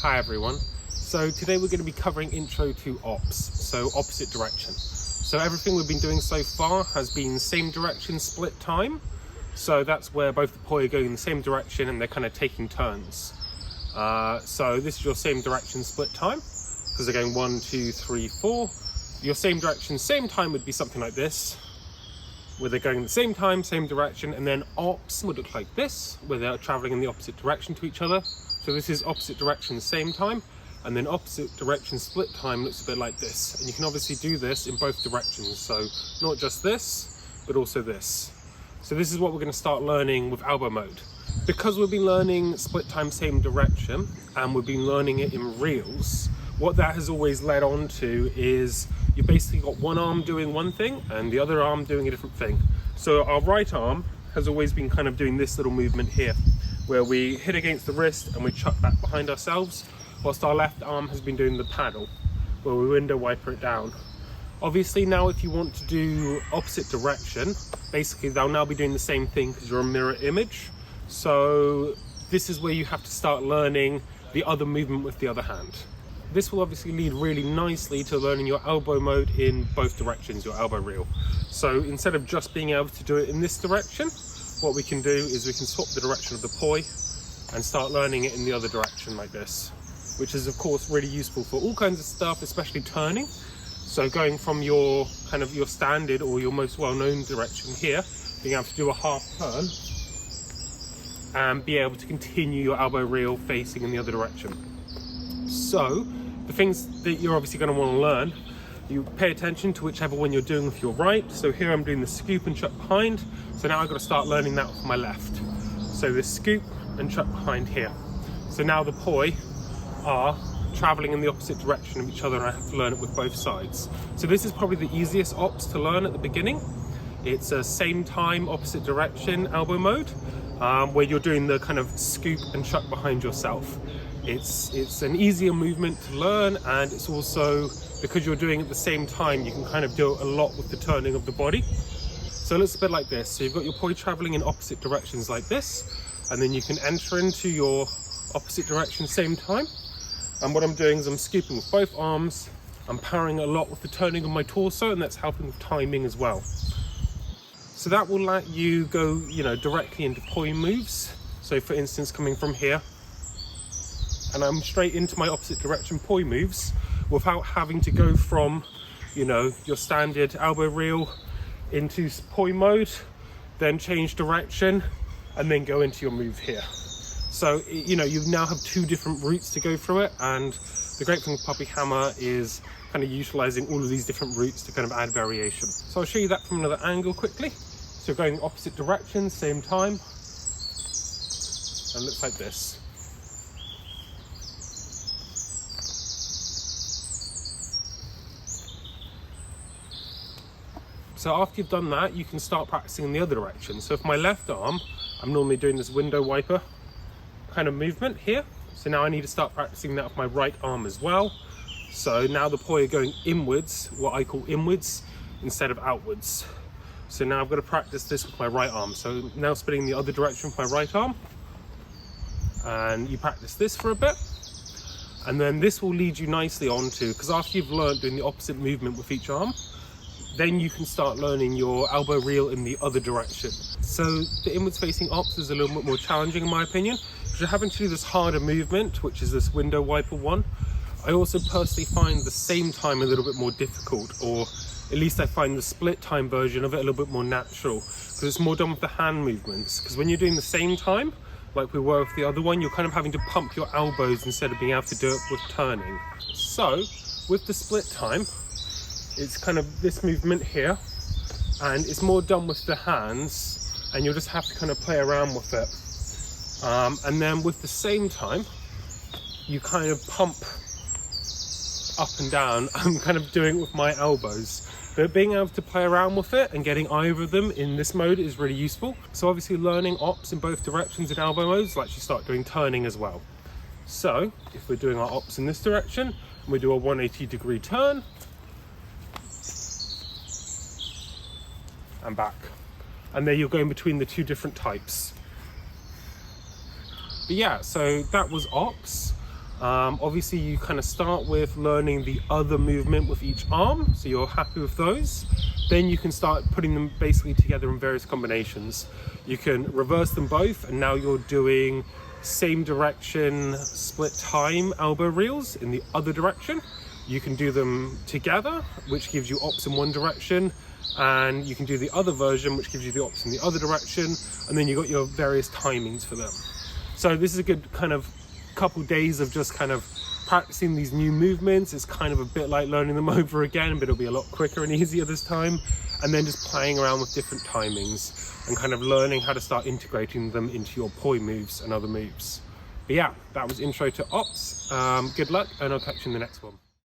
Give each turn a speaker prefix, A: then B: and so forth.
A: Hi everyone. So today we're going to be covering intro to Opps, so opposite direction. So everything we've been doing so far has been same direction split time. So that's where both the poi are going in the same direction and they're kind of taking turns. So this is your same direction split time because they're going 1, 2, 3, 4. Your same direction, same time would be something like this, where they're going the same time, same direction, and then Opps would look like this, where they're traveling in the opposite direction to each other. So this is opposite direction, same time, and then opposite direction split time looks a bit like this. And you can obviously do this in both directions, so not just this, but also this. So this is what we're going to start learning with elbow mode. Because we've been learning split time, same direction, and we've been learning it in reels, what that has always led on to is you basically got one arm doing one thing and the other arm doing a different thing. So our right arm has always been kind of doing this little movement here, where we hit against the wrist and we chuck back behind ourselves, whilst our left arm has been doing the paddle, where we window wiper it down. Obviously now if you want to do opposite direction, basically they'll now be doing the same thing because you're a mirror image. So this is where you have to start learning the other movement with the other hand. This will obviously lead really nicely to learning your elbow mode in both directions, your elbow reel. So instead of just being able to do it in this direction, what we can do is we can swap the direction of the poi and start learning it in the other direction like this, which is of course really useful for all kinds of stuff, especially turning. So going from your kind of your standard or your most well-known direction here, being able to do a half turn and be able to continue your elbow reel facing in the other direction. So the things that you're obviously going to want to learn, you pay attention to whichever one you're doing with your right. So here I'm doing the scoop and chuck behind. So now I've got to start learning that with my left. So the scoop and chuck behind here. So now the poi are traveling in the opposite direction of each other and I have to learn it with both sides. So this is probably the easiest Opps to learn at the beginning. It's a same time, opposite direction elbow mode, where you're doing the kind of scoop and chuck behind yourself. It's an easier movement to learn, and it's also, because you're doing it at the same time, you can kind of do it a lot with the turning of the body. So it looks a bit like this. So you've got your poi traveling in opposite directions like this, and then you can enter into your opposite direction same time. And what I'm doing is I'm scooping with both arms, I'm powering a lot with the turning of my torso, and that's helping with timing as well. So that will let you go, directly into poi moves. So for instance, coming from here, and I'm straight into my opposite direction poi moves without having to go from, your standard elbow reel into poi mode, then change direction, and then go into your move here. So, you now have two different routes to go through it, and the great thing with Puppyhammer is kind of utilizing all of these different routes to kind of add variation. So I'll show you that from another angle quickly. So going opposite directions, same time, and it looks like this. So after you've done that, you can start practicing in the other direction. So with my left arm, I'm normally doing this window wiper kind of movement here. So now I need to start practicing that with my right arm as well. So now the poi are going inwards, what I call inwards, instead of outwards. So now I've got to practice this with my right arm. So now spinning the other direction with my right arm. And you practice this for a bit. And then this will lead you nicely on to, because after you've learned doing the opposite movement with each arm, then you can start learning your elbow reel in the other direction. So the inwards facing Opps is a little bit more challenging in my opinion, because you're having to do this harder movement, which is this window wiper one. I also personally find the same time a little bit more difficult, or at least I find the split time version of it a little bit more natural, because it's more done with the hand movements. Because when you're doing the same time, like we were with the other one, you're kind of having to pump your elbows instead of being able to do it with turning. So with the split time, it's kind of this movement here, and it's more done with the hands, and you'll just have to kind of play around with it. And then with the same time, you kind of pump up and down. I'm kind of doing it with my elbows. But being able to play around with it and getting either of them in this mode is really useful. So obviously learning Opps in both directions in elbow modes will actually start doing turning as well. So if we're doing our Opps in this direction, and we do a 180-degree turn, and back, and there you're going between the two different types. But yeah, so that was Opps. Obviously you kind of start with learning the other movement with each arm, so you're happy with those. Then you can start putting them basically together in various combinations. You can reverse them both, and now you're doing same direction split time elbow reels in the other direction. You can do them together, which gives you Opps in one direction, and you can do the other version, which gives you the Opps in the other direction, and then you've got your various timings for them. So this is a good kind of couple days of just kind of practicing these new movements. It's kind of a bit like learning them over again, but it'll be a lot quicker and easier this time. And then just playing around with different timings and kind of learning how to start integrating them into your poi moves and other moves. But yeah, that was intro to Opps. Good luck, and I'll catch you in the next one.